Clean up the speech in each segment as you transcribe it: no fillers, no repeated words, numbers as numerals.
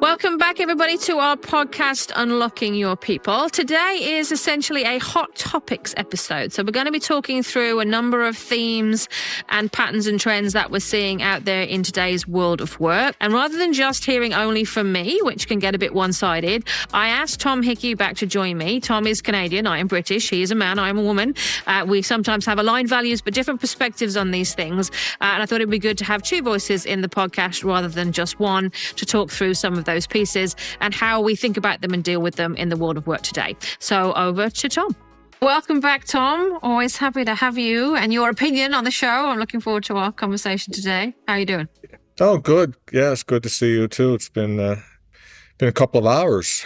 Welcome back, everybody, to our podcast, Unlocking Your People. Today is essentially a hot topics episode. So we're going to be talking through a number of themes and patterns and trends that we're seeing out there in today's world of work. And rather than just hearing only from me, which can get a bit one-sided, I asked Tom Hickey back to join me. Tom is Canadian. I am British. He is a man. I am a woman. We sometimes have aligned values, but different perspectives on these things. And I thought it'd be good to have two voices in the podcast rather than just one to talk through some of those pieces and how we think about them and deal with them in the world of work today. So over to Tom. Welcome back, Tom. Always happy to have you and your opinion on the show. I'm looking forward to our conversation today. How are you doing? Oh, good. Yeah, it's good to see you too. It's been a couple of hours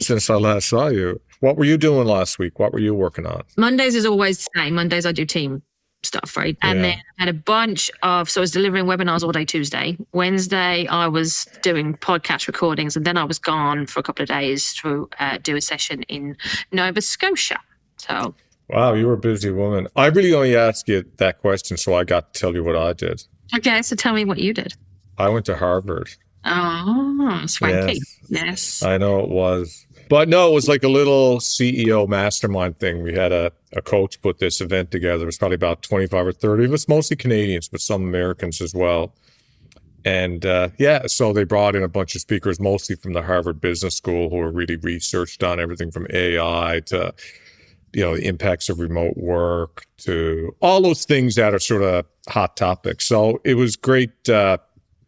since I last saw you. What were you doing last week? What were you working on? Mondays is always the same. Mondays I do team stuff, right? And then I had a bunch of, so I was delivering webinars all day Tuesday. Wednesday, I was doing podcast recordings, and then I was gone for a couple of days to do a session in Nova Scotia. So, wow, you were a busy woman. I really only asked you that question so I got to tell you what I did. Okay, so tell me what you did. I went to Harvard. Oh, swanky. Yes. I know it was. But no, it was like a little CEO mastermind thing. We had a coach put this event together. It was probably about 25 or 30 of us, mostly Canadians, but some Americans as well. And so they brought in a bunch of speakers, mostly from the Harvard Business School, who were really researched on everything from AI to, the impacts of remote work to all those things that are sort of hot topics. So it was great to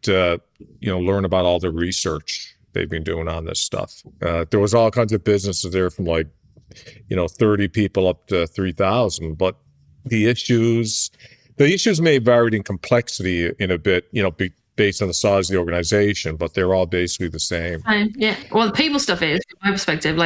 learn about all the research they've been doing on this stuff. There was all kinds of businesses there from 30 people up to 3,000, but the issues may have varied in complexity in a bit, based on the size of the organization, but they're all basically the same. Yeah. Well, the people stuff is, from my perspective,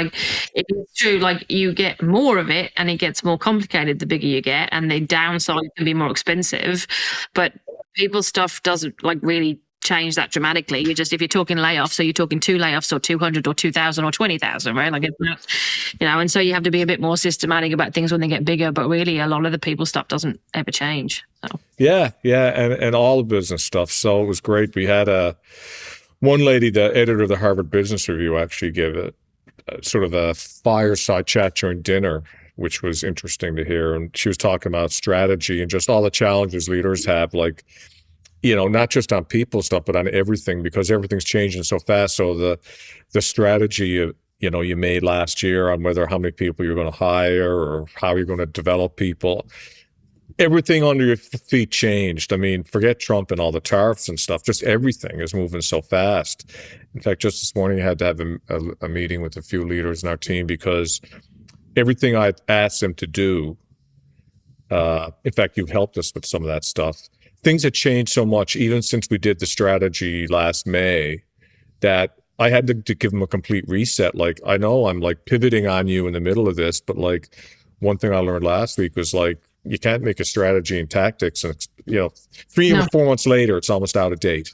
it's true, you get more of it and it gets more complicated the bigger you get, and the downside can be more expensive, but people stuff doesn't really change that dramatically. If you're talking layoffs, so you're talking 2 layoffs or 200 or 2,000 or 20,000, right? And so you have to be a bit more systematic about things when they get bigger, but really a lot of the people stuff doesn't ever change. So. Yeah. And all the business stuff. So it was great. We had one lady, the editor of the Harvard Business Review, actually gave a sort of a fireside chat during dinner, which was interesting to hear. And she was talking about strategy and just all the challenges leaders have, not just on people stuff, but on everything, because everything's changing so fast. So the strategy, you made last year on how many people you're going to hire or how you're going to develop people, everything under your feet changed. I mean, forget Trump and all the tariffs and stuff, just everything is moving so fast. In fact, just this morning, I had to have a meeting with a few leaders in our team because everything I asked them to do, in fact, you've helped us with some of that stuff. Things had changed so much, even since we did the strategy last May, that I had to give them a complete reset. I know I'm pivoting on you in the middle of this, but one thing I learned last week was you can't make a strategy and tactics, and 3 or 4 months later, it's almost out of date.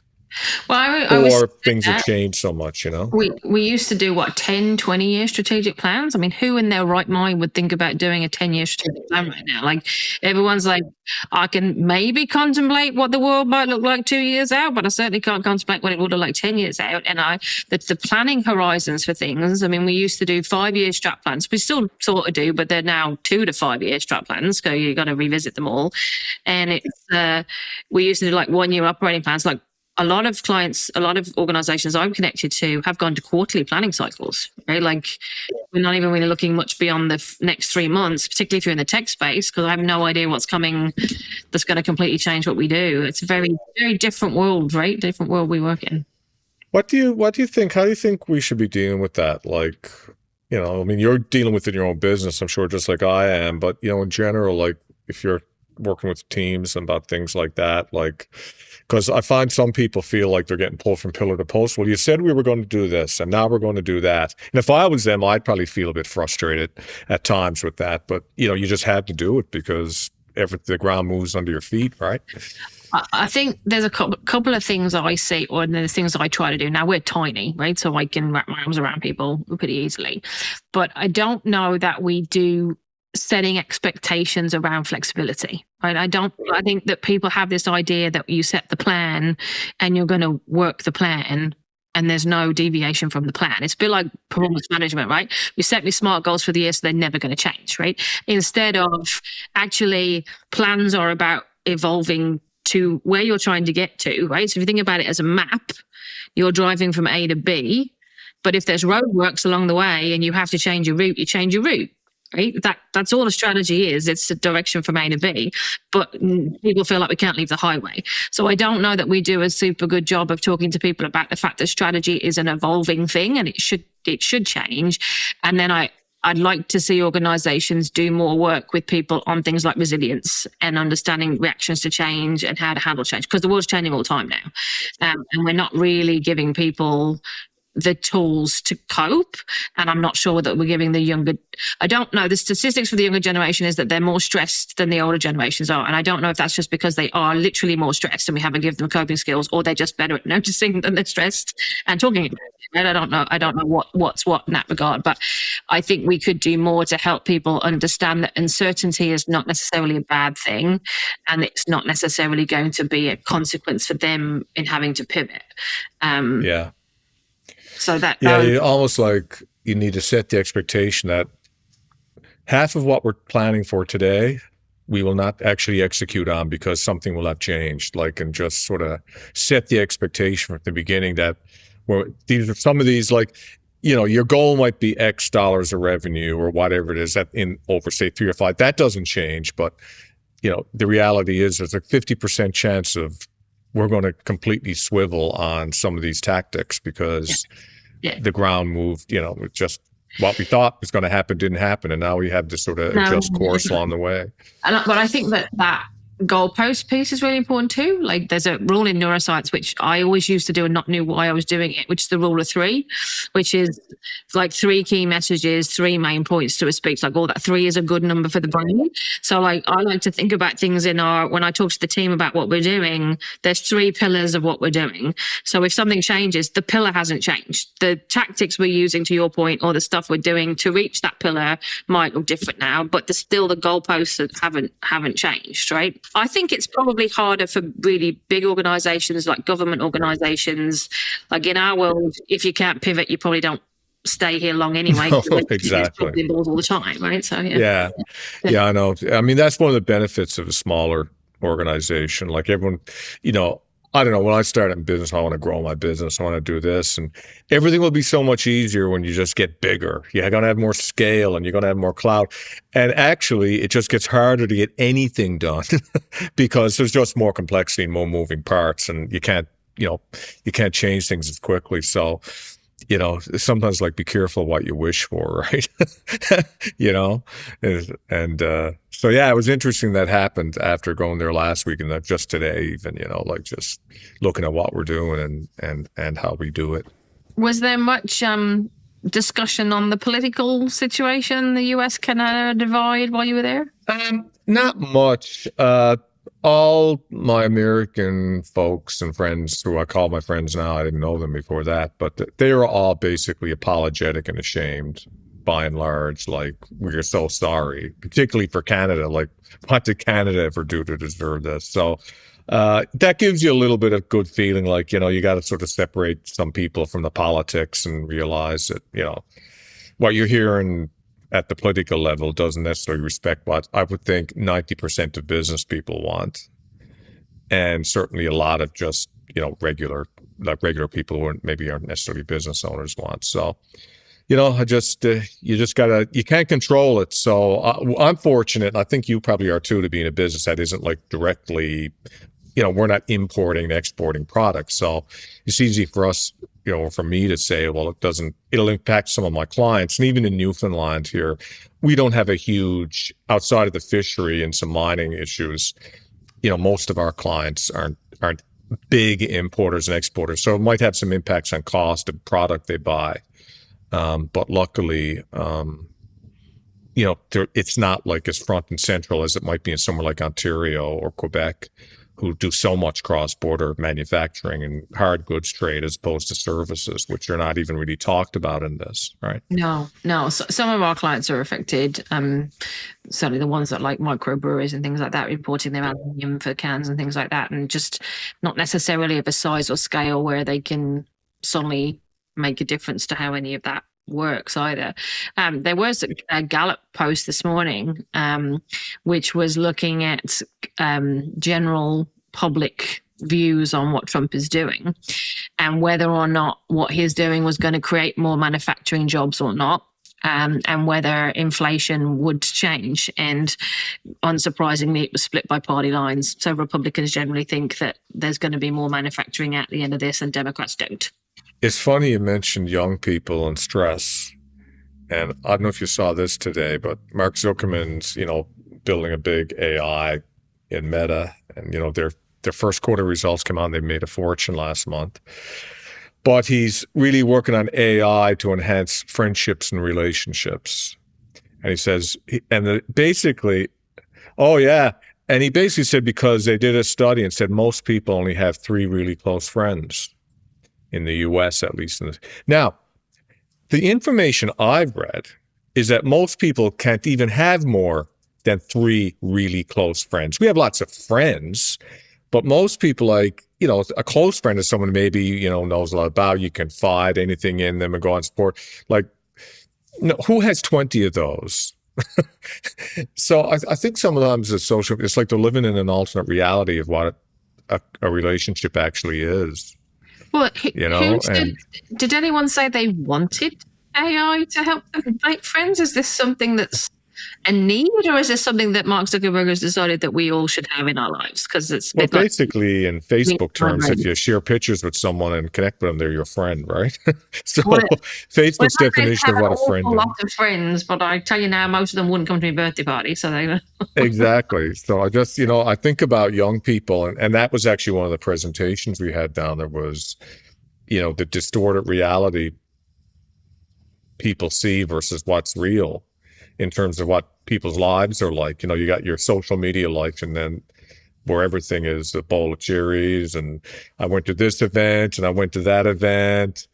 Well, things have changed so much, We used to do 10, 20-year strategic plans. I mean, who in their right mind would think about doing a 10-year strategic plan right now? Everyone's I can maybe contemplate what the world might look like 2 years out, but I certainly can't contemplate what it would look like 10 years out. And the planning horizons for things, I mean, we used to do 5-year strat plans. We still sort of do, but they're now 2 to 5 year strat plans. So you got to revisit them all. And we used to do 1 year operating plans. A lot of clients, a lot of organizations I'm connected to have gone to quarterly planning cycles, right? We're not even really looking much beyond the next 3 months, particularly if you're in the tech space, because I have no idea what's coming that's going to completely change what we do. It's a very, very different world, right? Different world we work in. What do you think? How do you think we should be dealing with that? I mean, you're dealing with it in your own business, I'm sure, just like I am, but, in general, if you're working with teams about things like that, because I find some people feel like they're getting pulled from pillar to post. Well, you said we were going to do this, and now we're going to do that. And if I was them, I'd probably feel a bit frustrated at times with that. But, you just had to do it because the ground moves under your feet, right? I think there's a couple of things I see, or there's things I try to do. Now, we're tiny, right? So I can wrap my arms around people pretty easily. But I don't know that we do setting expectations around flexibility, right? I think that people have this idea that you set the plan and you're going to work the plan and there's no deviation from the plan. It's a bit like performance management, right? You set me SMART goals for the year, so they're never going to change, right? Instead of actually, plans are about evolving to where you're trying to get to, right? So if you think about it as a map, you're driving from A to B, but if there's roadworks along the way and you have to change your route, you change your route. Right? That's all a strategy is. It's a direction from A to B, but people feel like we can't leave the highway. So I don't know that we do a super good job of talking to people about the fact that strategy is an evolving thing and it should change. And then I'd like to see organizations do more work with people on things like resilience and understanding reactions to change and how to handle change, because the world's changing all the time now. And we're not really giving people the tools to cope. And I'm not sure that we're giving the younger, I don't know. The statistics for the younger generation is that they're more stressed than the older generations are. And I don't know if that's just because they are literally more stressed and we haven't given them coping skills, or they're just better at noticing that they're stressed and talking about it. And I don't know what's what in that regard, but I think we could do more to help people understand that uncertainty is not necessarily a bad thing. And it's not necessarily going to be a consequence for them in having to pivot. Yeah. So that you almost like you need to set the expectation that half of what we're planning for today, we will not actually execute on because something will have changed. Like, and just sort of set the expectation from the beginning that these are some of these, like, your goal might be X dollars of revenue or whatever it is that in over say 3 or 5, that doesn't change. But, the reality is there's a 50% chance of we're going to completely swivel on some of these tactics because the ground moved, just what we thought was going to happen didn't happen. And now we have to sort of adjust course along the way. But I think that goalpost piece is really important too. Like, there's a rule in neuroscience, which I always used to do and not knew why I was doing it, which is the rule of 3, which is like 3 key messages, 3 main points to a speech. Like, that 3 is a good number for the brain. So like, I like to think about things when I talk to the team about what we're doing, there's 3 pillars of what we're doing. So if something changes, the pillar hasn't changed. The tactics we're using, to your point, or the stuff we're doing to reach that pillar might look different now, but still the goalposts haven't changed, right? I think it's probably harder for really big organizations, like government organizations. Like in our world, if you can't pivot, you probably don't stay here long anyway. No, exactly. All the time, right? So yeah, I know. I mean, that's one of the benefits of a smaller organization. Like everyone, I don't know, when I started in business, I want to grow my business, I want to do this, and everything will be so much easier when you just get bigger. You're going to have more scale and you're going to have more cloud. And actually, it just gets harder to get anything done because there's just more complexity and more moving parts, and you can't change things as quickly. So, sometimes like be careful what you wish for, right? So yeah, it was interesting that happened after going there last week, and just today even, like just looking at what we're doing and how we do it. Was there much discussion on the political situation, the US-Canada divide, while you were there? Not much. All my American folks and friends, who I call my friends now, I didn't know them before that, but they were all basically apologetic and ashamed, by and large. Like, we're so sorry, particularly for Canada. Like, what did Canada ever do to deserve this? So that gives you a little bit of good feeling. Like, you got to sort of separate some people from the politics and realize that, what you're hearing at the political level doesn't necessarily respect what I would think 90% of business people want. And certainly a lot of just, regular people who maybe aren't necessarily business owners want. So, you just gotta, you can't control it. So I'm fortunate, and I think you probably are too, to be in a business that isn't like directly, we're not importing and exporting products. So it's easy for us, for me to say, well, it'll impact some of my clients. And even in Newfoundland here, we don't have a huge, outside of the fishery and some mining issues, most of our clients aren't big importers and exporters. So it might have some impacts on cost of product they buy. But luckily, it's not like as front and central as it might be in somewhere like Ontario or Quebec, who do so much cross-border manufacturing and hard goods trade as opposed to services, which are not even really talked about in this, right? No. So, some of our clients are affected. Certainly the ones that like microbreweries and things like that, importing their aluminium for cans and things like that, and just not necessarily of a size or scale where they can suddenly make a difference to how any of that works either. There was a Gallup post this morning, which was looking at general public views on what Trump is doing and whether or not what he's doing was going to create more manufacturing jobs or not. And whether inflation would change. And unsurprisingly, it was split by party lines. So Republicans generally think that there's going to be more manufacturing at the end of this, and Democrats don't. It's funny you mentioned young people and stress. And I don't know if you saw this today, but Mark Zuckerman's, building a big AI in Meta. And, their first quarter results come out. They made a fortune last month. But he's really working on AI to enhance friendships and relationships. And he says, basically, oh yeah. And he basically said, because they did a study and said most people only have 3 really close friends in the US, at least. Now, the information I've read is that most people can't even have more than 3 really close friends. We have lots of friends, but most people, a close friend is someone maybe, knows a lot about, you can confide anything in them and go on support. Who has 20 of those? So I think sometimes it's like they're living in an alternate reality of what a relationship actually is. Well, did anyone say they wanted AI to help them make friends? Is this something that's a need, or is this something that Mark Zuckerberg has decided that we all should have in our lives? Because it's basically in Facebook terms, if you share pictures with someone and connect with them, they're your friend, right? So Facebook's definition of what a friend is. A lot of friends, but I tell you now, most of them wouldn't come to my birthday party, so they. Exactly. So I just, I think about young people, and that was actually one of the presentations we had down there was, the distorted reality people see versus what's real. In terms of what people's lives are like, you got your social media life, and then where everything is a bowl of cherries, and I went to this event and I went to that event,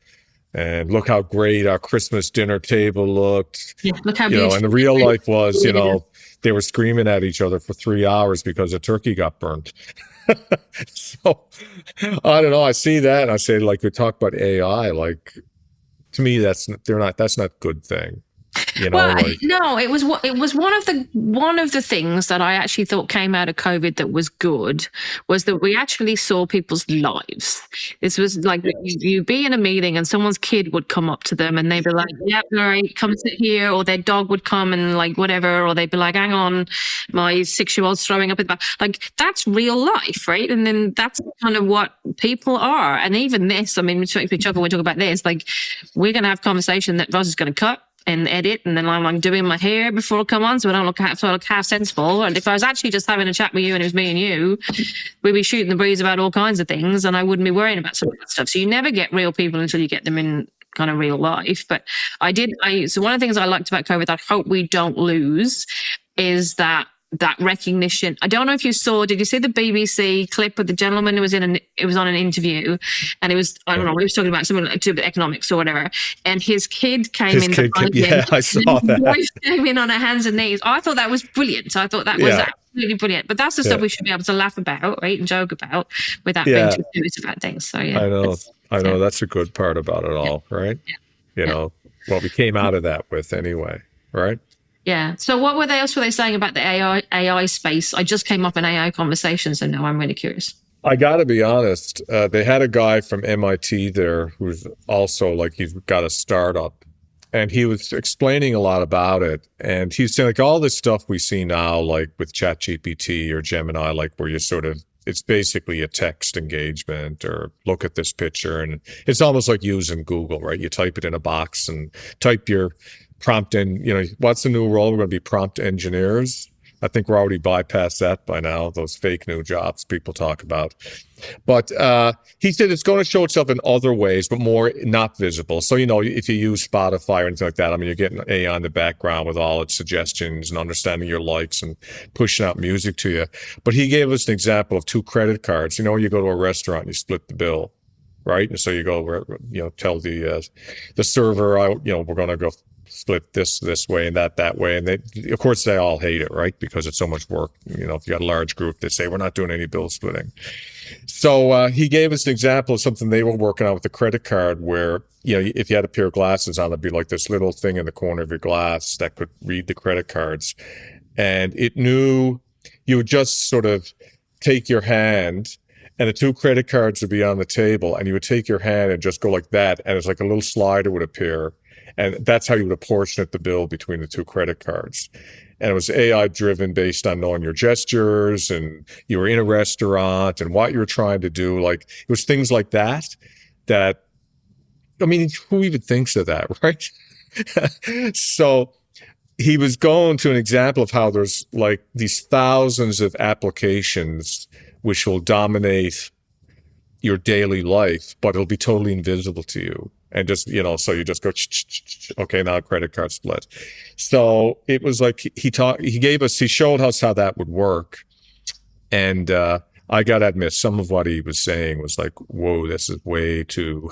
and look how great our Christmas dinner table looked. Yeah, look how beautiful. And the real life was, they were screaming at each other for 3 hours because a turkey got burnt. So I don't know. I see that and I say, we talk about AI, to me, that's not a good thing. No, it was one of the things that I actually thought came out of COVID that was good, was that we actually saw people's lives. This was like you be in a meeting and someone's kid would come up to them and they'd be like, "Yeah, all right, come sit here," or their dog would come and whatever, or they'd be like, "Hang on, my 6-year-old's throwing up in the back." That's real life, right? And then that's kind of what people are. And even this, we chuckle when we talk about this. We're going to have a conversation that Ross is going to cut and edit, and then I'm doing my hair before I come on, so I don't look half sensible. And if I was actually just having a chat with you and it was me and you, we'd be shooting the breeze about all kinds of things, and I wouldn't be worrying about some of that stuff. So you never get real people until you get them in kind of real life. But so one of the things I liked about COVID, I hope we don't lose, is that recognition. I don't know if you did you see the BBC clip with the gentleman who was on an interview, and it was, I don't know, he was talking about something like economics or whatever, and his kid came in behind him. Yeah, I saw that. His wife came in on her hands and knees. I thought that was brilliant. I thought that was absolutely brilliant. But that's the stuff we should be able to laugh about, right, and joke about without being too serious about things. So yeah. I know that's a good part about it all, right? Yeah. What we came out of that with anyway, right? Yeah. So what else were they saying about the AI space? I just came up in AI conversations, and now I'm really curious. I got to be honest. They had a guy from MIT there who's also he's got a startup, and he was explaining a lot about it. And he's saying all this stuff we see now, with ChatGPT or Gemini, where you it's basically a text engagement or look at this picture. And it's almost like using Google, right? You type it in a box and type your prompt in, what's the new role? We're going to be prompt engineers. I think we're already bypast that by now, those fake new jobs people talk about. But he said it's going to show itself in other ways, but more not visible. So, if you use Spotify or anything like that, I mean, you're getting AI in the background with all its suggestions and understanding your likes and pushing out music to you. But he gave us an example of 2 credit cards. You go to a restaurant and you split the bill, right? And so you go, tell the server, we're going to go split this way and that way. And of course, they all hate it, right? Because it's so much work. If you got a large group, they say, we're not doing any bill splitting. So he gave us an example of something they were working on with the credit card where, if you had a pair of glasses on, it'd be like this little thing in the corner of your glass that could read the credit cards. And it knew you would just sort of take your hand and the 2 credit cards would be on the table and you would take your hand and just go like that. And it's like a little slider would appear. And that's how you would apportionate the bill between the 2 credit cards. And it was AI driven based on knowing your gestures and you were in a restaurant and what you were trying to do. Like it was things like that, I mean, who even thinks of that, right? So he was going to an example of how there's like these thousands of applications which will dominate your daily life, but it'll be totally invisible to you. And just, so you just go, okay, now credit card split. So it was like he showed us how that would work. And I got to admit, some of what he was saying was like, whoa, this is way too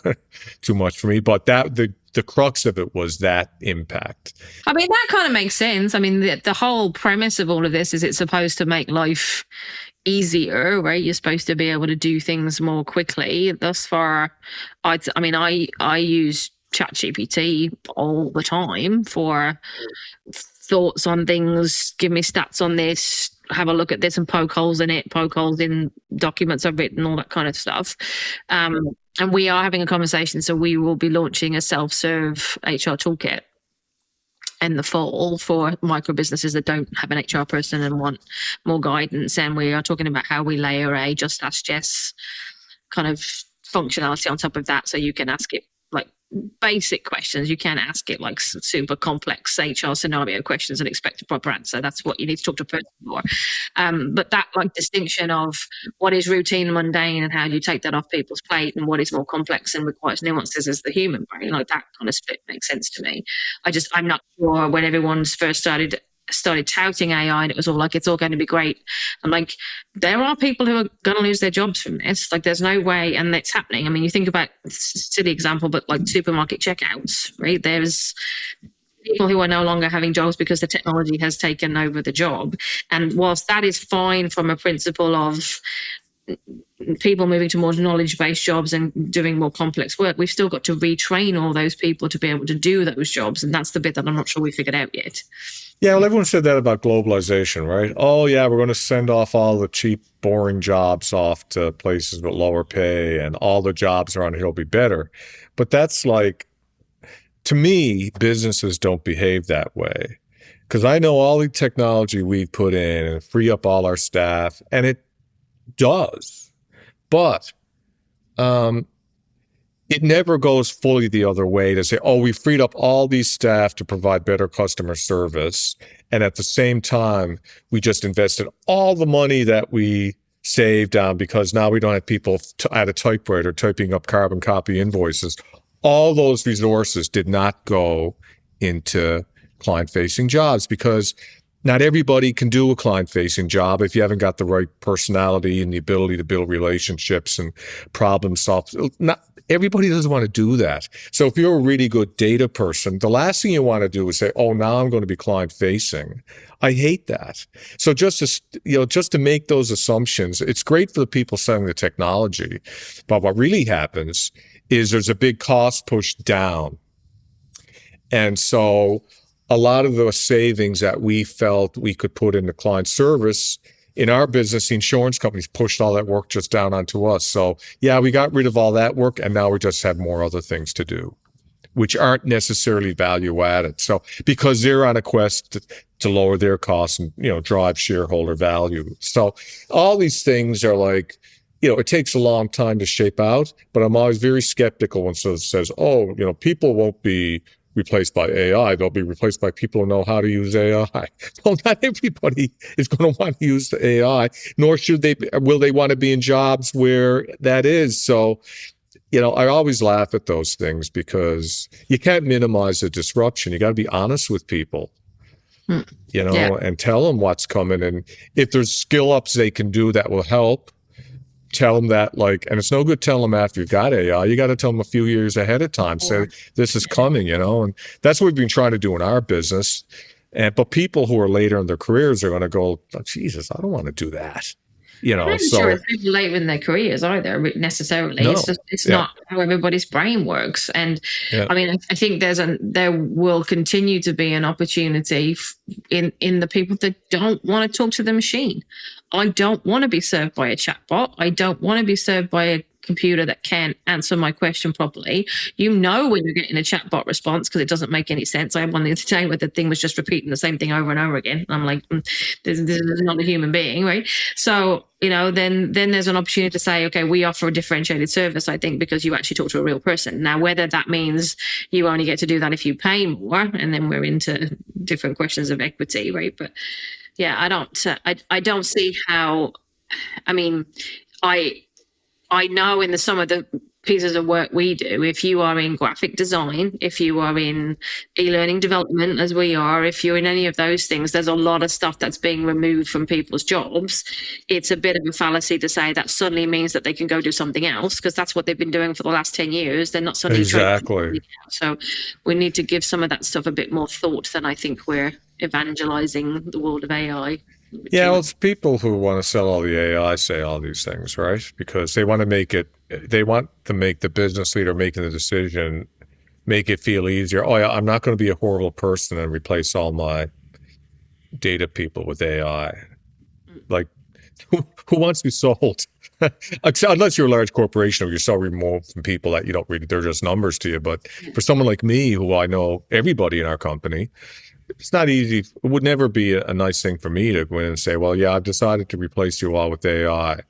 much for me. But the crux of it was that impact. I mean, that kind of makes sense. I mean, the whole premise of all of this is it's supposed to make life easier, right? You're supposed to be able to do things more quickly. Thus far, I use ChatGPT all the time for thoughts on things, give me stats on this, have a look at this and poke holes in it, poke holes in documents I've written, all that kind of stuff. And we are having a conversation. So we will be launching a self-serve HR toolkit in the fall for micro businesses that don't have an HR person and want more guidance. And we are talking about how we layer a Just Ask Jess kind of functionality on top of that. So you can ask it like basic questions. You can ask it like super complex HR scenario questions and expect a proper answer. That's what you need to talk to a person for. But that like distinction of what is routine, mundane, and how do you take that off people's plate, and what is more complex and requires nuances as the human brain, like that kind of split makes sense to me. I'm not sure when everyone's first started touting AI and it was all like, it's all going to be great. I'm like, there are people who are going to lose their jobs from this. Like there's no way, and it's happening. I mean, you think about, silly example, but like supermarket checkouts, right? There's people who are no longer having jobs because the technology has taken over the job. And whilst that is fine from a principle of people moving to more knowledge-based jobs and doing more complex work, we've still got to retrain all those people to be able to do those jobs. And that's the bit that I'm not sure we figured out yet. Yeah, well, everyone said that about globalization, right? Oh, yeah, we're going to send off all the cheap, boring jobs off to places with lower pay, and all the jobs around here will be better. But that's like, to me, businesses don't behave that way. Because I know all the technology we put in and free up all our staff, and it does. But it never goes fully the other way to say, oh, we freed up all these staff to provide better customer service. And at the same time, we just invested all the money that we saved on because now we don't have people at a typewriter typing up carbon copy invoices. All those resources did not go into client-facing jobs because not everybody can do a client-facing job if you haven't got the right personality and the ability to build relationships and problem solve. Not everybody doesn't want to do that. So if you're a really good data person, the last thing you want to do is say, "Oh, now I'm going to be client-facing." I hate that. So just to make those assumptions, it's great for the people selling the technology, but what really happens is there's a big cost push down, and so a lot of the savings that we felt we could put into client service in our business, the insurance companies pushed all that work just down onto us. So yeah, we got rid of all that work and now we just have more other things to do, which aren't necessarily value added. So because they're on a quest to lower their costs and, drive shareholder value. So all these things are like, it takes a long time to shape out, but I'm always very skeptical when someone says, oh, people won't be replaced by AI. They'll be replaced by people who know how to use AI. Well, not everybody is going to want to use the AI, nor will they want to be in jobs where that is. So, I always laugh at those things because you can't minimize the disruption. You got to be honest with people, Yeah. and tell them what's coming. And if there's skill ups they can do that will help, tell them that, and it's no good telling them after you've got AI. You got to tell them a few years ahead of time. Say, this is coming, and that's what we've been trying to do in our business. But people who are later in their careers are going to go, oh, Jesus, I don't want to do that. I'm not sure it's people later in their careers either necessarily. No. It's not how everybody's brain works. And I mean, I think there will continue to be an opportunity in the people that don't want to talk to the machine. I don't want to be served by a chatbot. I don't want to be served by a computer that can't answer my question properly. When you're getting a chatbot response because it doesn't make any sense. I had one the other day where the thing was just repeating the same thing over and over again. I'm like, this is not a human being, right? So, then there's an opportunity to say, okay, we offer a differentiated service, I think, because you actually talk to a real person. Now, whether that means you only get to do that if you pay more, and then we're into different questions of equity, right? But yeah, I don't see how, I mean, I know in some of the pieces of work we do, if you are in graphic design, if you are in e-learning development, as we are, if you're in any of those things, there's a lot of stuff that's being removed from people's jobs. It's a bit of a fallacy to say that suddenly means that they can go do something else, because that's what they've been doing for the last 10 years. They're not suddenly exactly. So we need to give some of that stuff a bit more thought than I think we're evangelizing the world of AI. Yeah, well, it's people who want to sell all the AI say all these things, right? Because they want to make the business leader making the decision, make it feel easier. Oh, yeah, I'm not going to be a horrible person and replace all my data people with AI. Like, who wants to be sold? Unless you're a large corporation or you're so remote from people that you don't really, they're just numbers to you. But for someone like me, who I know everybody in our company, it's not easy. It would never be a nice thing for me to go in and say, well, yeah, I've decided to replace you all with AI.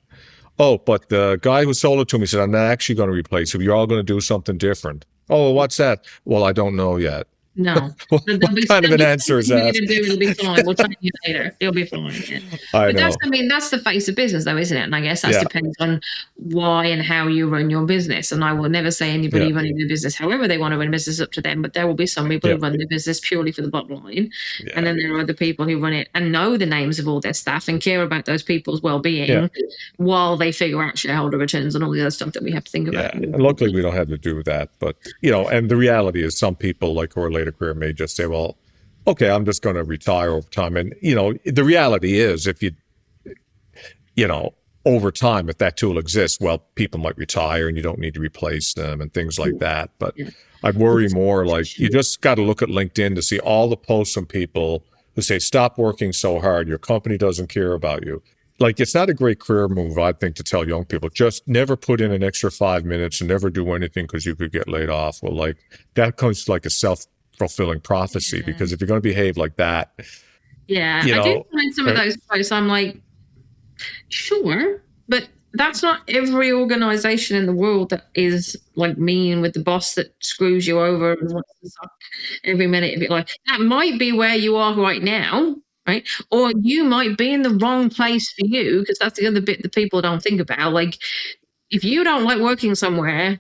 Oh, but the guy who sold it to me said, I'm not actually going to replace you. You're all going to do something different. Oh, what's that? Well, I don't know yet. No. What kind of an answer is that? It'll be fine. We'll tell you later. It'll be fine. Yeah. But that's the face of business, though, isn't it? And I guess that depends on why and how you run your business. And I will never say anybody running their business, however they want to run a business, up to them. But there will be some people who run their business purely for the bottom line. Yeah. And then there are other people who run it and know the names of all their staff and care about those people's well-being while they figure out shareholder returns and all the other stuff that we have to think about. And luckily, we don't have to do that. But, and the reality is some people, like who are later career, may just say, well, okay, I'm just going to retire over time. And, the reality is if over time, if that tool exists, well, people might retire and you don't need to replace them and things like that. But I'd worry more you just got to look at LinkedIn to see all the posts from people who say, stop working so hard. Your company doesn't care about you. It's not a great career move, I think, to tell young people, just never put in an extra 5 minutes and never do anything because you could get laid off. Well, that comes like a self-fulfilling prophecy, because if you're going to behave like that. Yeah, I do find some of those posts, I'm like, sure, but that's not every organization in the world that is like mean with the boss that screws you over and wants to suck every minute of your life. That might be where you are right now. Right. Or you might be in the wrong place for you, because that's the other bit that people don't think about. Like, if you don't like working somewhere,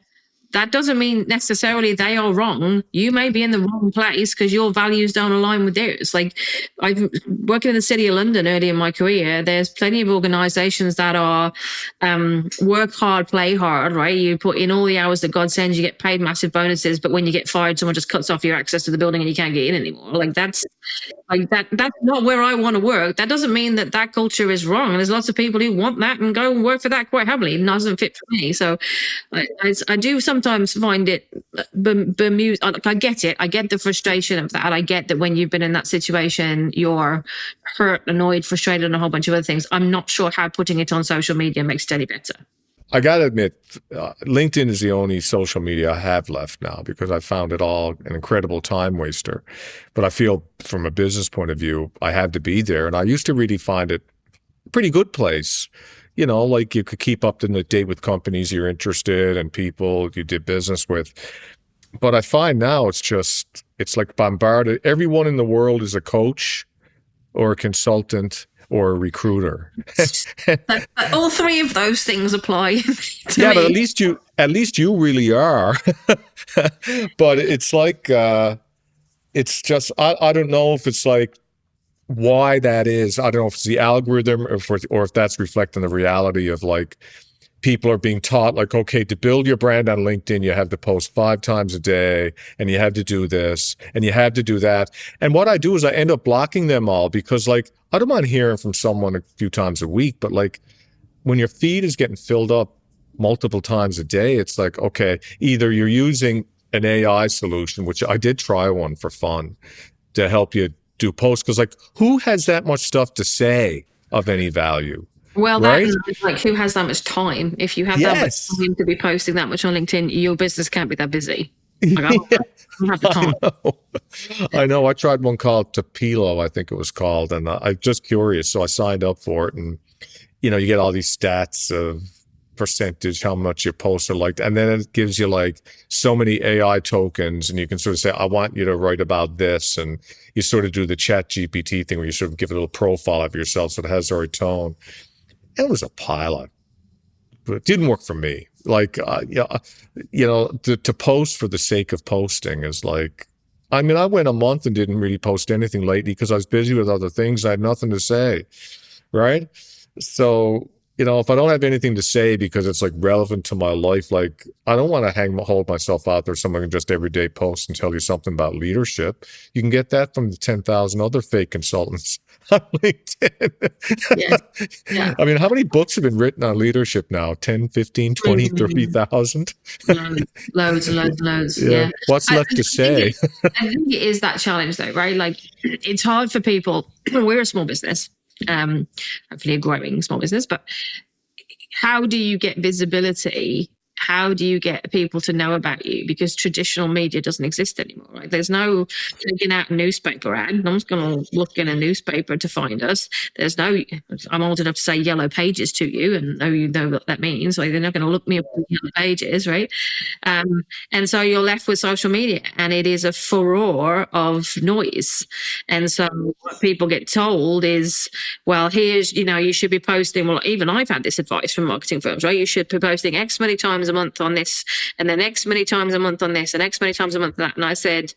that doesn't mean necessarily they are wrong. You may be in the wrong place because your values don't align with theirs. Like, I've working in the City of London early in my career. There's plenty of organizations that are work hard, play hard, right? You put in all the hours that God sends, you get paid massive bonuses, but when you get fired, someone just cuts off your access to the building and you can't get in anymore. That's not where I want to work. That doesn't mean that culture is wrong. And there's lots of people who want that and go and work for that quite happily. It doesn't fit for me. So I do sometimes find it bemused. I get it. I get the frustration of that. I get that when you've been in that situation, you're hurt, annoyed, frustrated, and a whole bunch of other things. I'm not sure how putting it on social media makes it any better. I got to admit, LinkedIn is the only social media I have left now, because I found it all an incredible time waster. But I feel from a business point of view, I had to be there. And I used to really find it a pretty good place. You could keep up to date with companies you're interested in, people you did business with. But I find now it's like bombarded. Everyone in the world is a coach or a consultant or a recruiter. But all three of those things apply to Yeah, me. but at least you really are. But it's like it's just I don't know if it's like why that is. I don't know if it's the algorithm or if that's reflecting the reality of like people are being taught like, okay, to build your brand on LinkedIn, you have to post 5 times a day and you have to do this and you have to do that. And what I do is I end up blocking them all because like, I don't mind hearing from someone a few times a week, but like when your feed is getting filled up multiple times a day, it's like, okay, either you're using an AI solution, which I did try one for fun to help you do posts. Cause like who has that much stuff to say of any value? Well, that Right? and like who has that much time? If you have that much Yes. time to be posting that much on LinkedIn, your business can't be that busy. Like I don't have the time. I know. I tried one called Tapilo, I think it was called, and I'm just curious. So I signed up for it, and you know, you get all these stats of percentage, how much your posts are liked, and then it gives you like so many AI tokens, and you can sort of say, I want you to write about this, and you sort of do the Chat GPT thing where you sort of give it a little profile of yourself so it has the right tone. It was a pilot, but it didn't work for me. Like, yeah, you know, to post for the sake of posting is like, I mean, I went a month and didn't really post anything lately because I was busy with other things. I had nothing to say, right? So, you know, if I don't have anything to say because it's like relevant to my life, like I don't want to hold myself out there. Someone can just every day post and tell you something about leadership. You can get that from the 10,000 other fake consultants on LinkedIn. Yeah. Yeah. I mean, how many books have been written on leadership now? 10, 15, 20, 30,000? Loads and loads and loads. Yeah. Yeah. What's left to say? I think it is that challenge though, right? Like it's hard for people. We're a small business, hopefully a growing small business, but how do you get visibility? How do you get people to know about you? Because traditional media doesn't exist anymore, right? There's no taking out a newspaper ad. No one's going to look in a newspaper to find us. There's no, I'm old enough to say yellow pages to you and know you know what that means. Like they're not going to look me up in yellow pages, right? And so you're left with social media and it is a furore of noise. And so what people get told is, well, here's, you know, you should be posting, well, even I've had this advice from marketing firms, right? You should be posting X many times a month on this and then X many times a month on this and X many times a month on that. And I said,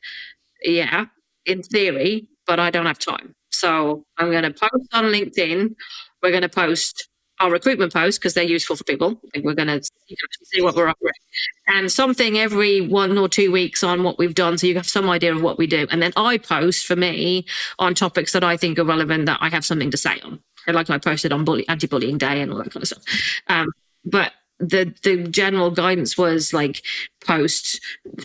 yeah, in theory, but I don't have time. So I'm going to post on LinkedIn. We're going to post our recruitment posts because they're useful for people. We're going to see what we're offering and something every 1 or 2 weeks on what we've done. So you have some idea of what we do. And then I post for me on topics that I think are relevant that I have something to say on. Like I posted on anti-bullying day and all that kind of stuff. But the general guidance was like post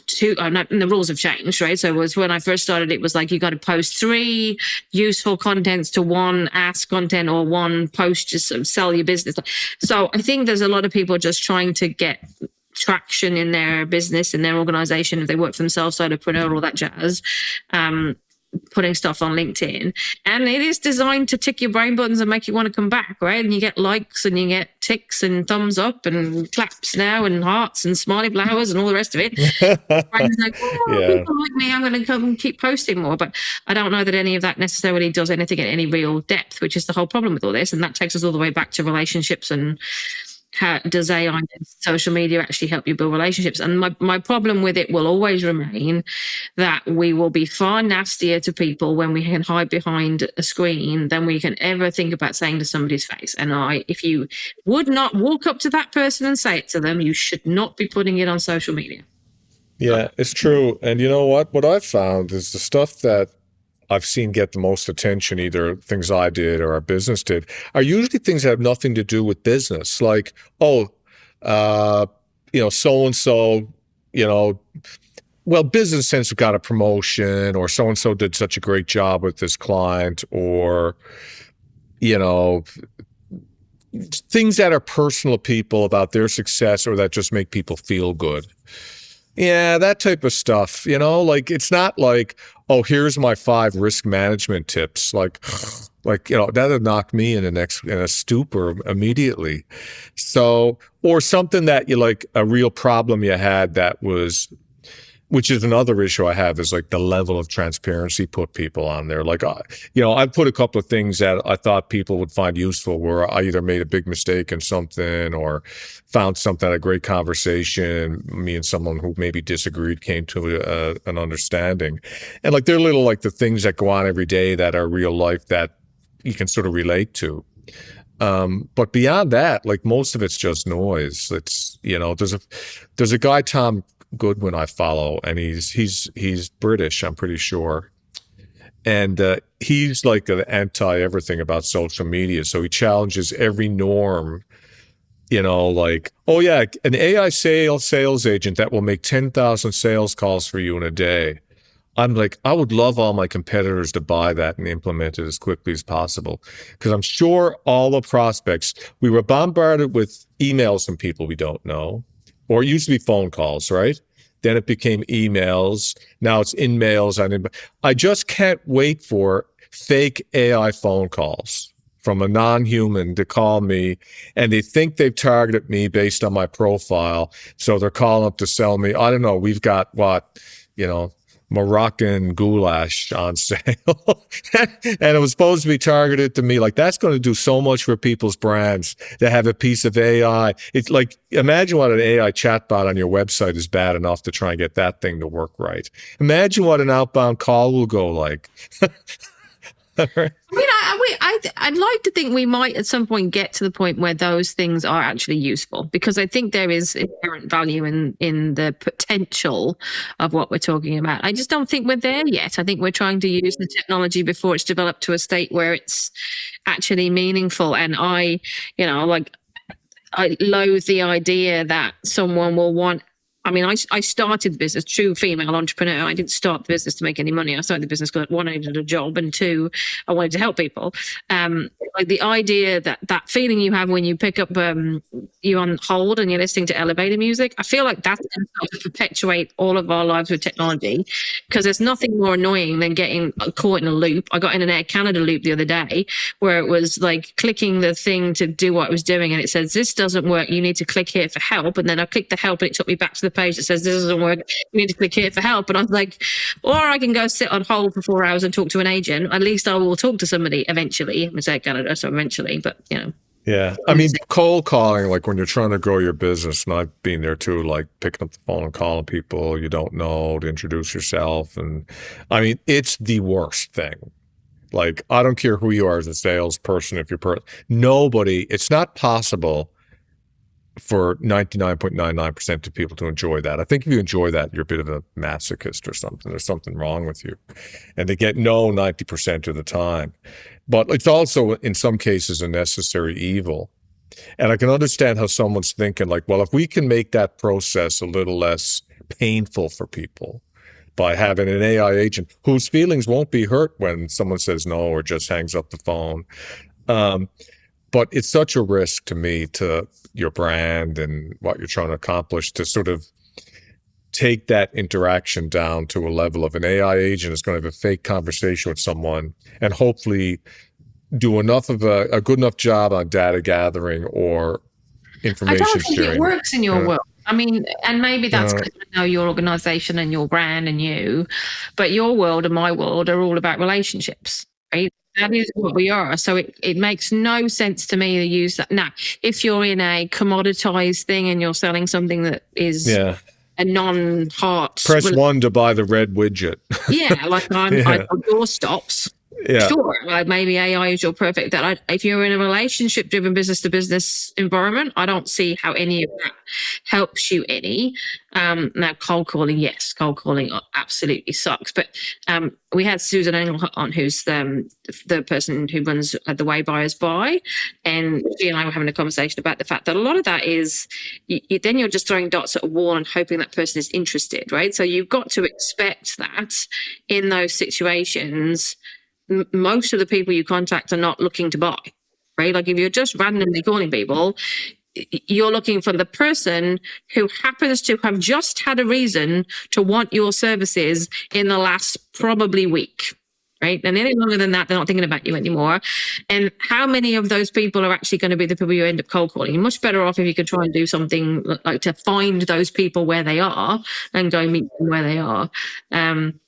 2 and the rules have changed, right? So it was when I first started, it was like you got to post 3 useful contents to 1 ask content or 1 post just sort of sell your business. So I think there's a lot of people just trying to get traction in their business, in their organization, if they work for themselves, solopreneur, all that jazz, putting stuff on LinkedIn. And it is designed to tick your brain buttons and make you want to come back, right? And you get likes and you get ticks and thumbs up and claps now and hearts and smiley flowers and all the rest of it. Friends like, people like me, I'm going to come and keep posting more. But I don't know that any of that necessarily does anything at any real depth, which is the whole problem with all this. And that takes us all the way back to relationships and how does AI and social media actually help you build relationships? And my problem with it will always remain that we will be far nastier to people when we can hide behind a screen than we can ever think about saying to somebody's face. And if you would not walk up to that person and say it to them, you should not be putting it on social media. Yeah, it's true. And you know what? What I've found is the stuff that I've seen get the most attention, either things I did or our business did, are usually things that have nothing to do with business. Like, so-and-so, well, business sense got a promotion, or so-and-so did such a great job with this client, or, things that are personal to people about their success or that just make people feel good. Yeah, that type of stuff, like it's not like, oh, here's my 5 risk management tips. Like, that'd knock me in a stupor immediately. So, or something that you like, a real problem you had that was which is another issue I have, is like the level of transparency put people on there. Like, I put a couple of things that I thought people would find useful where I either made a big mistake in something or found something, a great conversation. Me and someone who maybe disagreed came to an understanding. And like, they're little, like the things that go on every day that are real life that you can sort of relate to. But beyond that, like most of it's just noise. It's, there's a guy, Tom Goodwin, I follow, and he's British, I'm pretty sure. And he's like an anti everything about social media. So he challenges every norm, like, oh yeah, an AI sales agent that will make 10,000 sales calls for you in a day. I'm like, I would love all my competitors to buy that and implement it as quickly as possible. Because I'm sure all the prospects, we were bombarded with emails from people we don't know, or it used to be phone calls, right? Then it became emails. Now it's in mails. I just can't wait for fake AI phone calls from a non-human to call me, and they think they've targeted me based on my profile. So they're calling up to sell me, I don't know, we've got what, Moroccan goulash on sale. And it was supposed to be targeted to me. Like, that's going to do so much for people's brands to have a piece of AI. It's like, imagine what an AI chatbot on your website is bad enough to try and get that thing to work right. Imagine what an outbound call will go like. I'd like to think we might at some point get to the point where those things are actually useful, because I think there is inherent value in the potential of what we're talking about. I just don't think we're there yet. I think we're trying to use the technology before it's developed to a state where it's actually meaningful. And I loathe the idea that someone will want. I mean, I started the business, true female entrepreneur. I didn't start the business to make any money. I started the business because, one, I needed a job, and two, I wanted to help people. Like the idea that feeling you have when you pick up, you on hold and you're listening to elevator music, I feel like that's going to perpetuate all of our lives with technology, because there's nothing more annoying than getting caught in a loop. I got in an Air Canada loop the other day where it was like clicking the thing to do what it was doing, and it says, this doesn't work, you need to click here for help. And then I clicked the help and it took me back to the page that says, this doesn't work, you need to click here for help. And I was like, or I can go sit on hold for 4 hours and talk to an agent. At least I will talk to somebody eventually. I'm saying Canada, so eventually, but Yeah. I mean, cold calling, like when you're trying to grow your business, and I've been there too, like picking up the phone and calling people you don't know to introduce yourself. And I mean, it's the worst thing. Like, I don't care who you are as a salesperson, if you're nobody, it's not possible for 99.99% of people to enjoy that. I think if you enjoy that, you're a bit of a masochist or something. There's something wrong with you. And they get no 90% of the time. But it's also, in some cases, a necessary evil. And I can understand how someone's thinking like, well, if we can make that process a little less painful for people by having an AI agent whose feelings won't be hurt when someone says no or just hangs up the phone. But it's such a risk to me, to your brand and what you're trying to accomplish, to sort of take that interaction down to a level of an AI agent is going to have a fake conversation with someone and hopefully do enough of a good enough job on data gathering or information sharing. I don't think it works in your world. I mean, and maybe that's because I know your organization and your brand and you, but your world and my world are all about relationships, right? That is what we are. So it makes no sense to me to use that. Now, if you're in a commoditized thing and you're selling something that is a non-heart. Press 1 to buy the red widget. Yeah, like I'm doorstops. Yeah. Sure, like maybe AI is your perfect. If you're in a relationship-driven business-to-business environment, I don't see how any of that helps you any. Now, cold calling, yes, cold calling absolutely sucks. But we had Susan Engel on, who's the person who runs the Way Buyers Buy, and she and I were having a conversation about the fact that a lot of that is then you're just throwing dots at a wall and hoping that person is interested, right? So you've got to expect that in those situations. Most of the people you contact are not looking to buy, right? Like if you're just randomly calling people, you're looking for the person who happens to have just had a reason to want your services in the last probably week, right? And any longer than that, they're not thinking about you anymore. And how many of those people are actually going to be the people you end up cold calling? You're much better off if you could try and do something like to find those people where they are and go meet them where they are.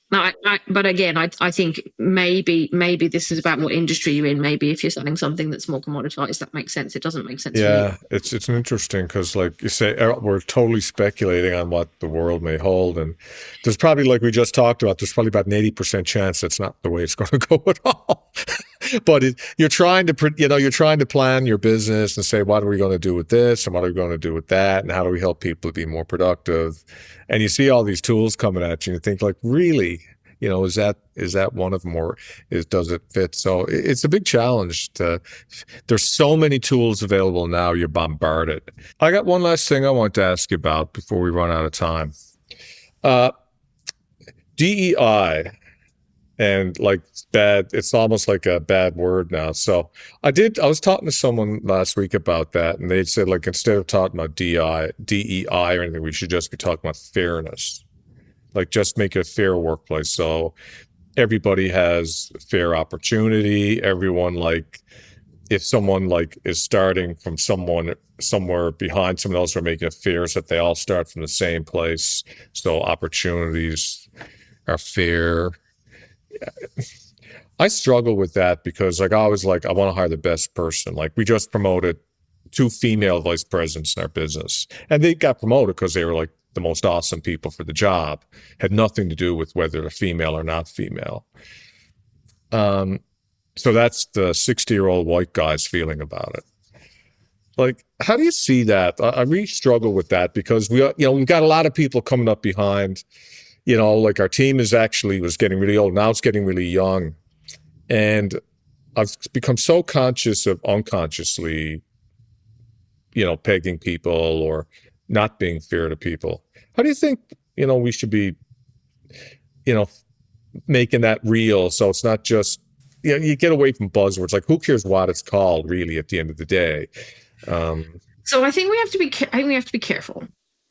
No, but again, I think maybe this is about what industry you're in. Maybe if you're selling something that's more commoditized, that makes sense. It doesn't make sense. Yeah, it's interesting because, like you say, we're totally speculating on what the world may hold, and there's probably, like we just talked about, there's probably about an 80% chance that's not the way it's going to go at all. But you're trying to plan your business and say, what are we going to do with this, and what are we going to do with that, and how do we help people to be more productive? And you see all these tools coming at you, and you think, like, really, is that one of them, or does it fit? So it's a big challenge. There's so many tools available now, you're bombarded. I got one last thing I want to ask you about before we run out of time. DEI, and like bad, it's almost like a bad word now. So I was talking to someone last week about that, and they said, like, instead of talking about DEI or anything, we should just be talking about fairness. Like, just make it a fair workplace. So everybody has fair opportunity. Everyone, like, if someone like is starting from somewhere behind someone else, or making it fair so that they all start from the same place. So opportunities are fair. I struggle with that because, like, I always I want to hire the best person. Like, we just promoted 2 female vice presidents in our business, and they got promoted because they were like the most awesome people for the job. Had nothing to do with whether they're female or not female. So that's the 60-year-old white guy's feeling about it. Like, how do you see that? I really struggle with that because we've got a lot of people coming up behind. Like, our team was getting really old. Now it's getting really young. And I've become so conscious of unconsciously, pegging people or not being fair to people. How do you think, we should be, making that real? So it's not just, you get away from buzzwords. Like, who cares what it's called, really, at the end of the day? So I think we have to be careful.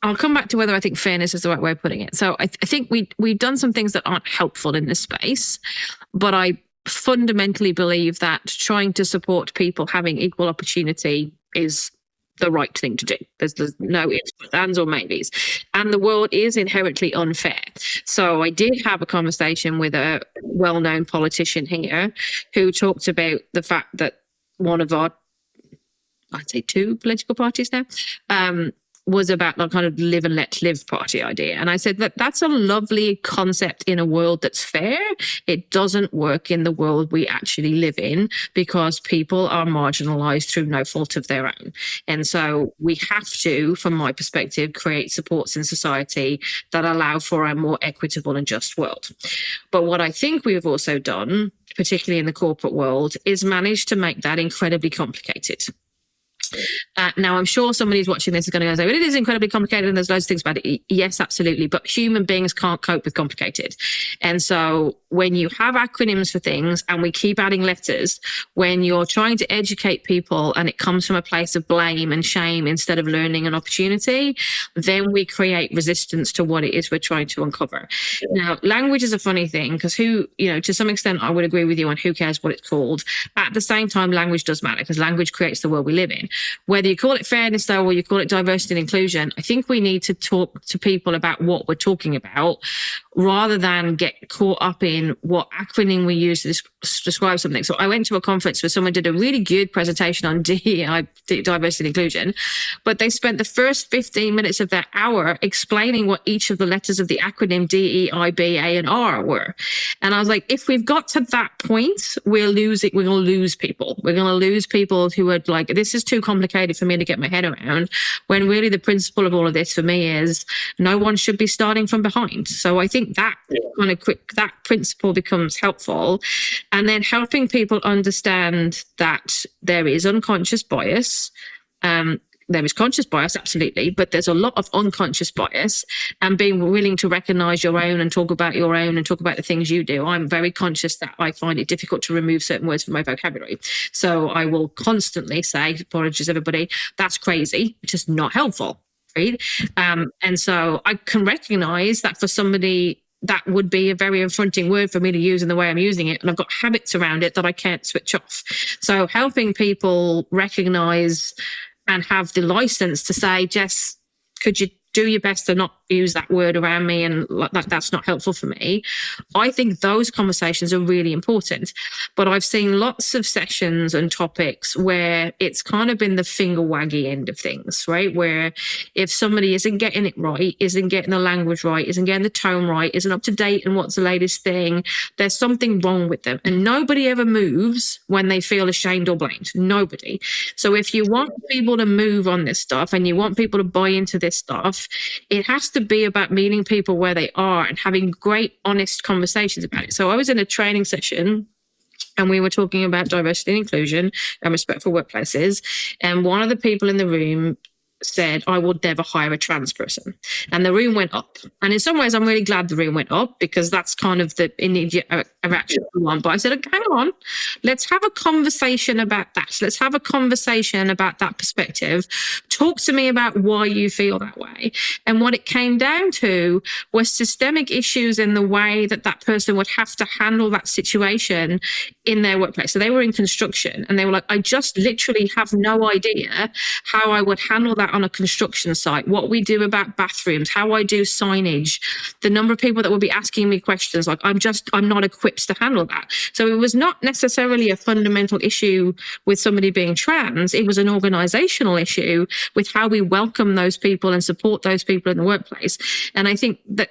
I'll come back to whether I think fairness is the right way of putting it. So I think we've done some things that aren't helpful in this space, but I fundamentally believe that trying to support people having equal opportunity is the right thing to do. There's no ifs, buts, ands, or maybes. And the world is inherently unfair. So I did have a conversation with a well-known politician here who talked about the fact that one of our, I'd say 2 political parties now, was about the kind of live and let live party idea. And I said that that's a lovely concept in a world that's fair. It doesn't work in the world we actually live in because people are marginalized through no fault of their own. And so we have to, from my perspective, create supports in society that allow for a more equitable and just world. But what I think we've also done, particularly in the corporate world, is manage to make that incredibly complicated. Now, I'm sure somebody who's watching this is going to go say, well, it is incredibly complicated and there's loads of things about it. Yes, absolutely. But human beings can't cope with complicated. And so when you have acronyms for things and we keep adding letters, when you're trying to educate people and it comes from a place of blame and shame instead of learning and opportunity, then we create resistance to what it is we're trying to uncover. Now, language is a funny thing because to some extent, I would agree with you on who cares what it's called. At the same time, language does matter because language creates the world we live in. Whether you call it fairness, though, or you call it diversity and inclusion, I think we need to talk to people about what we're talking about rather than get caught up in what acronym we use to describe something. So I went to a conference where someone did a really good presentation on DEI, diversity and inclusion, but they spent the first 15 minutes of that hour explaining what each of the letters of the acronym DEI, B, A, and R were. And I was like, if we've got to that point, we're going to lose people. We're going to lose people who are like, this is too complicated for me to get my head around, when really the principle of all of this for me is no one should be starting from behind. So I think that that principle becomes helpful. And then helping people understand that there is unconscious bias. There is conscious bias, absolutely, but there's a lot of unconscious bias, and being willing to recognize your own and talk about your own and talk about the things you do. I'm very conscious that I find it difficult to remove certain words from my vocabulary. So I will constantly say, apologies, everybody, that's crazy, which is not helpful. Right? And so I can recognize that for somebody that would be a very affronting word for me to use in the way I'm using it. And I've got habits around it that I can't switch off. So helping people recognize and have the license to say, Jess, could you do your best to not use that word around me, and that's not helpful for me. I think those conversations are really important. But I've seen lots of sessions and topics where it's kind of been the finger waggy end of things, right? Where if somebody isn't getting it right, isn't getting the language right, isn't getting the tone right, isn't up to date and what's the latest thing, there's something wrong with them. And nobody ever moves when they feel ashamed or blamed. Nobody. So if you want people to move on this stuff and you want people to buy into this stuff, it has to be about meeting people where they are and having great, honest conversations about it. So I was in a training session and we were talking about diversity and inclusion and respectful workplaces. And one of the people in the room said, I would never hire a trans person. And the room went up. And in some ways, I'm really glad the room went up, because that's kind of the immediate reaction to one. But I said, okay, hang on, let's have a conversation about that. Let's have a conversation about that perspective. Talk to me about why you feel that way. And what it came down to was systemic issues in the way that that person would have to handle that situation in their workplace. So they were in construction and they were like, I just literally have no idea how I would handle that on a construction site, what we do about bathrooms, how I do signage, the number of people that will be asking me questions. Like, I'm not equipped to handle that. So it was not necessarily a fundamental issue with somebody being trans. It was an organizational issue with how we welcome those people and support those people in the workplace. And I think that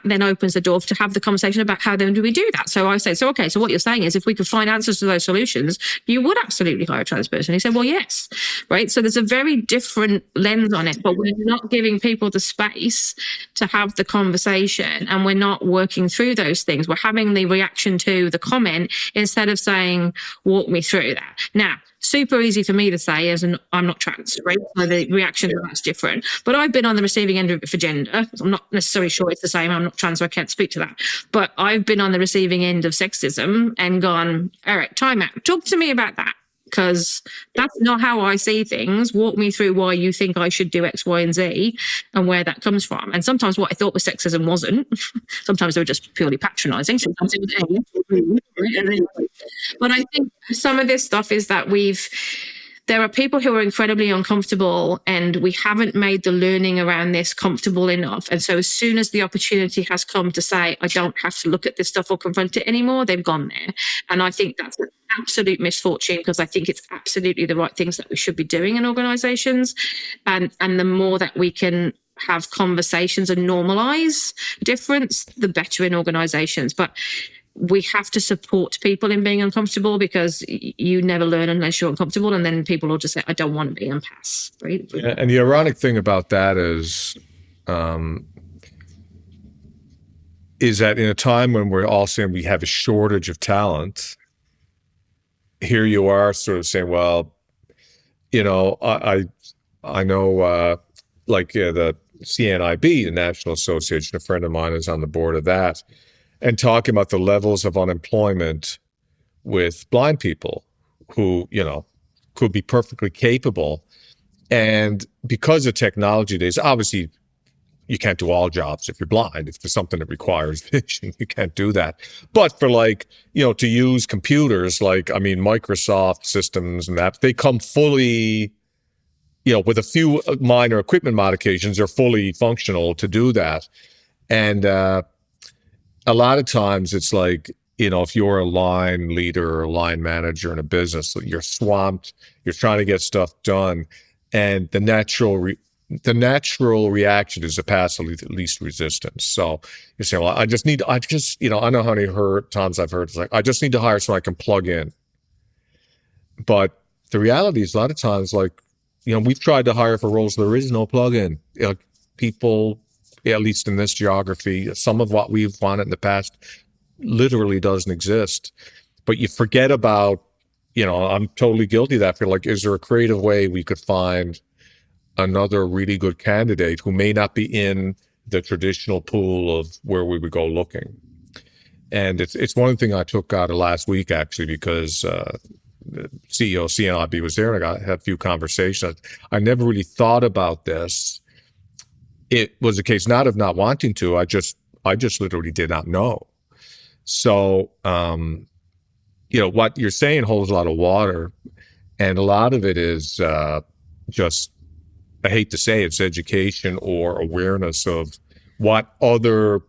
then opens the door to have the conversation about how then do we do that. So I say, so what you're saying is if we could find answers to those solutions, you would absolutely hire a trans person. He said, well, yes, right? So there's a very different lens on it, but we're not giving people the space to have the conversation, and we're not working through those things. We're having the reaction to the comment instead of saying, walk me through that. Now, super easy for me to say as I'm not trans, right? So the reaction to that's different. But I've been on the receiving end of it for gender. I'm not necessarily sure it's the same. I'm not trans, so I can't speak to that. But I've been on the receiving end of sexism and gone, all right, time out. Talk to me about that, because that's not how I see things. Walk me through why you think I should do X, Y, and Z and where that comes from. And sometimes what I thought was sexism wasn't. Sometimes they were just purely patronizing. Sometimes it was But I think some of this stuff is that there are people who are incredibly uncomfortable, and we haven't made the learning around this comfortable enough. And so as soon as the opportunity has come to say, I don't have to look at this stuff or confront it anymore, they've gone there. And I think that's an absolute misfortune, because I think it's absolutely the right things that we should be doing in organizations. And the more that we can have conversations and normalize difference, the better in organizations. But we have to support people in being uncomfortable, because you never learn unless you're uncomfortable. And then people will just say, I don't want to be, and pass. Right? Yeah, and the ironic thing about that is that in a time when we're all saying we have a shortage of talent, here you are sort of saying, well, I know the CNIB, the National Association, a friend of mine is on the board of that, and talking about the levels of unemployment with blind people who, could be perfectly capable. And because of technology days, obviously you can't do all jobs if you're blind. If there's something that requires vision, you can't do that. But for to use computers, Microsoft systems and apps, they come fully, with a few minor equipment modifications, they're fully functional to do that. And, a lot of times it's like, if you're a line leader or a line manager in a business, you're swamped, you're trying to get stuff done. And the natural reaction is to pass the least resistance. So you're saying, well, I know how many times I've heard, it's like, I just need to hire so I can plug in. But the reality is a lot of times, we've tried to hire for roles, there is no plug-in. People, at least in this geography, some of what we've wanted in the past literally doesn't exist. But you forget about, I'm totally guilty of that. Is there a creative way we could find another really good candidate who may not be in the traditional pool of where we would go looking? And it's one thing I took out of last week, actually, because the CEO of CNIB was there, and I had a few conversations. I never really thought about this. It was a case not of not wanting to. I just literally did not know. So, what you're saying holds a lot of water, and a lot of it is just, I hate to say it's education or awareness of what other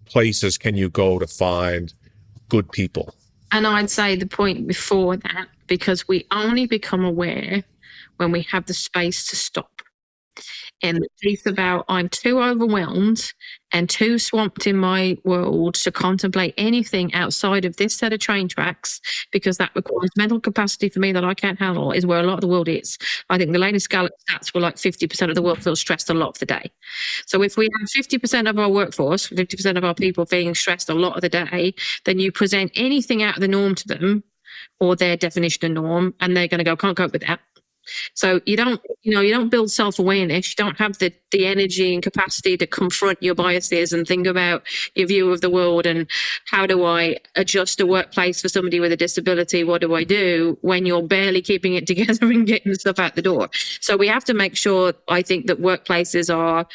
places can you go to find good people. And I'd say the point before that, because we only become aware when we have the space to stop. And the piece about I'm too overwhelmed and too swamped in my world to contemplate anything outside of this set of train tracks, because that requires mental capacity for me that I can't handle, is where a lot of the world is. I think the latest Gallup stats were like 50% of the world feels stressed a lot of the day. So if we have 50% of our workforce, 50% of our people feeling stressed a lot of the day, then you present anything out of the norm to them or their definition of norm, and they're going to go, can't cope with that. So you don't build self-awareness. You don't have the energy and capacity to confront your biases and think about your view of the world and how do I adjust a workplace for somebody with a disability? What do I do when you're barely keeping it together and getting stuff out the door? So we have to make sure, I think, that workplaces are,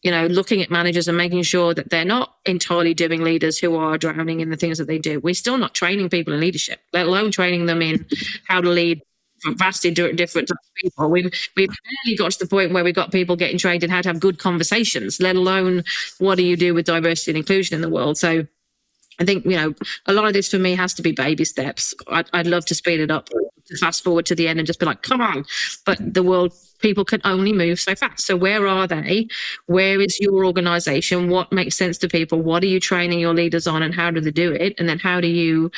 looking at managers and making sure that they're not entirely doing leaders who are drowning in the things that they do. We're still not training people in leadership, let alone training them in how to lead vastly different types of people. We've barely got to the point where we've got people getting trained in how to have good conversations, let alone what do you do with diversity and inclusion in the world. So I think, a lot of this for me has to be baby steps. I'd love to speed it up, to fast forward to the end and just be like, come on. But the world, people can only move so fast. So where are they? Where is your organization? What makes sense to people? What are you training your leaders on and how do they do it? And then how do you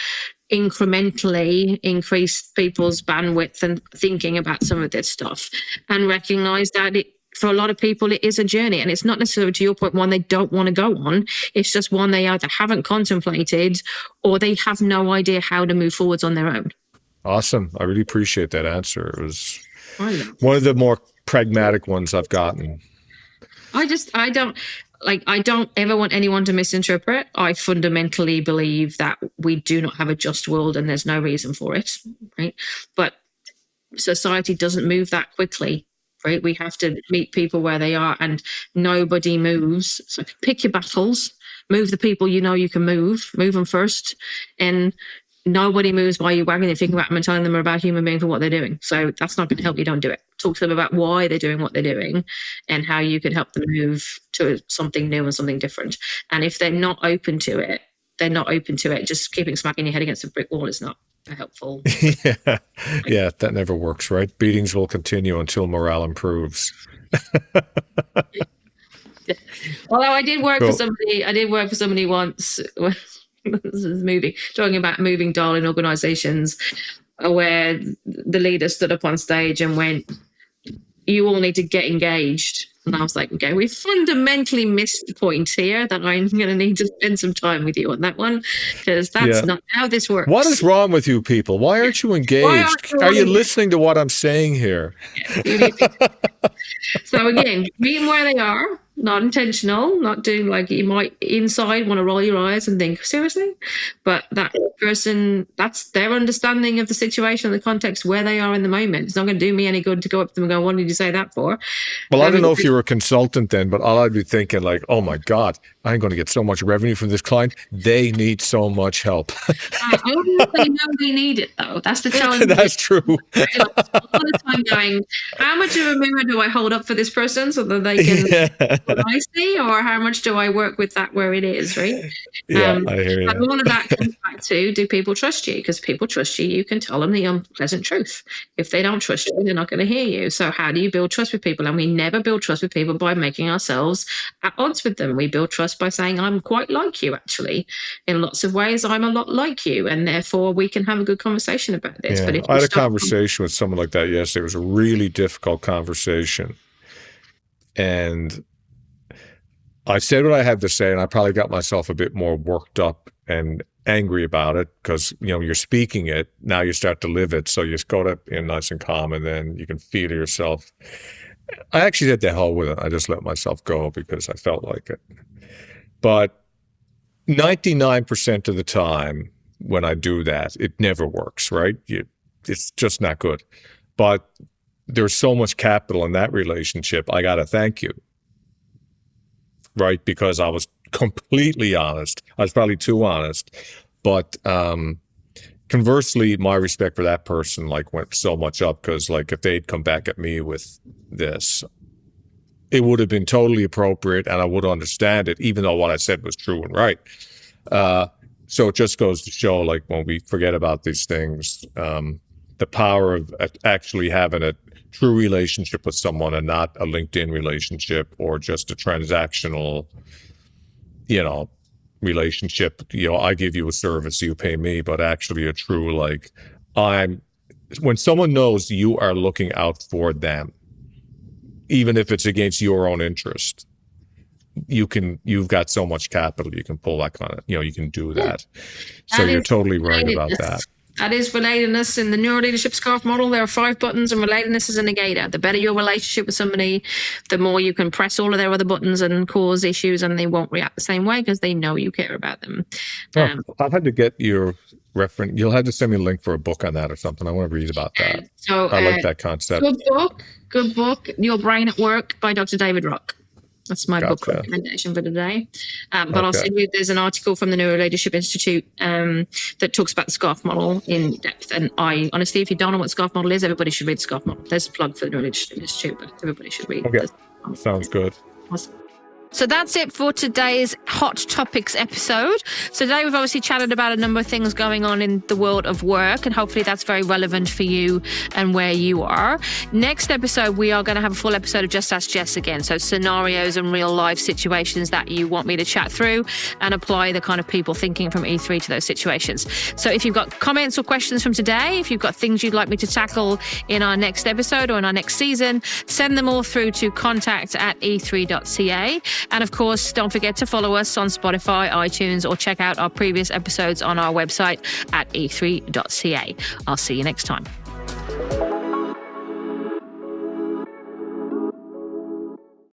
incrementally increase people's bandwidth and thinking about some of this stuff, and recognize that for a lot of people, it is a journey, and it's not necessarily, to your point, one they don't want to go on. It's just one they either haven't contemplated or they have no idea how to move forwards on their own. Awesome. I really appreciate that answer. It was one of the more pragmatic ones I've gotten. I don't ever want anyone to misinterpret. I fundamentally believe that we do not have a just world and there's no reason for it, right? But society doesn't move that quickly, right? We have to meet people where they are, and nobody moves. So pick your battles, move the people you can move them first, and nobody moves by you wagging their finger at them and telling them about human beings and what they're doing. So that's not going to help you. Don't do it. Talk to them about why they're doing what they're doing and how you can help them move to something new and something different. And if they're not open to it, Just keeping smacking your head against a brick wall is not helpful. Yeah, that never works, right? Beatings will continue until morale improves. Although I did work for somebody once. This is talking about moving dial in organizations, where the leader stood up on stage and went, you all need to get engaged. And I was like, okay, we fundamentally missed the point here that I'm going to need to spend some time with you on that one, because that's not how this works. What is wrong with you people? Why aren't you engaged? Are you listening to what I'm saying here? So again, meet them where they are, not intentional, not doing like you might inside want to roll your eyes and think, seriously? But that person, that's their understanding of the situation, the context where they are in the moment. It's not going to do me any good to go up to them and go, what did you say that for? Well, I don't know if you were a consultant then, but all I'd be thinking like, oh my God, I'm going to get so much revenue from this client. They need so much help. Only if they know they need it, though. That's the challenge. That's true. All the time going, how much of a mirror do I hold up for this person so that they can what I see, or how much do I work with that where it is, right? Yeah, I hear you. And all of that comes back to, do people trust you? Because people trust you, you can tell them the unpleasant truth. If they don't trust you, they're not going to hear you. So how do you build trust with people? And we never build trust with people by making ourselves at odds with them. We build trust by saying, I'm quite like you, actually. In lots of ways, I'm a lot like you, and therefore we can have a good conversation about this. Yeah. But if I had a conversation with someone like that yesterday. It was a really difficult conversation. And I said what I had to say, and I probably got myself a bit more worked up and angry about it, because you're speaking it, now you start to live it, so you just go to nice and calm, and then you can feel yourself. I actually said to hell with it. I just let myself go because I felt like it. But 99% of the time when I do that, it never works, right? It's just not good. But there's so much capital in that relationship. I got to thank you, right? Because I was completely honest. I was probably too honest, but conversely, my respect for that person like went so much up, because like if they'd come back at me with this, it would have been totally appropriate and I would understand it, even though what I said was true and right. So it just goes to show, like, when we forget about these things, the power of actually having a true relationship with someone and not a LinkedIn relationship or just a transactional, relationship. I give you a service, you pay me, but actually a true, like, when someone knows you are looking out for them, even if it's against your own interest, you've got so much capital, you can pull that kind of, you can do that. So you're totally right about that. That is relatedness in the neuroleadership SCARF model. There are 5 buttons, and relatedness is a negator. The better your relationship with somebody, the more you can press all of their other buttons and cause issues, and they won't react the same way because they know you care about them. I've had to get your reference. You'll have to send me a link for a book on that or something. I want to read about that. I like that concept. Good book, Your Brain at Work by Dr. David Rock. That's my book recommendation for today. But I'll send you, there's an article from the Neuroleadership Institute that talks about the SCARF model in depth. And I honestly, if you don't know what the SCARF model is, everybody should read the SCARF model. There's a plug for the Neuroleadership Institute, but everybody should read it. Sounds good. Awesome. So that's it for today's Hot Topics episode. So today we've obviously chatted about a number of things going on in the world of work, and hopefully that's very relevant for you and where you are. Next episode, we are going to have a full episode of Just Ask Jess again. So scenarios and real life situations that you want me to chat through and apply the kind of people thinking from E3 to those situations. So if you've got comments or questions from today, if you've got things you'd like me to tackle in our next episode or in our next season, send them all through to contact@e3.ca. And of course, don't forget to follow us on Spotify, iTunes, or check out our previous episodes on our website at e3.ca. I'll see you next time.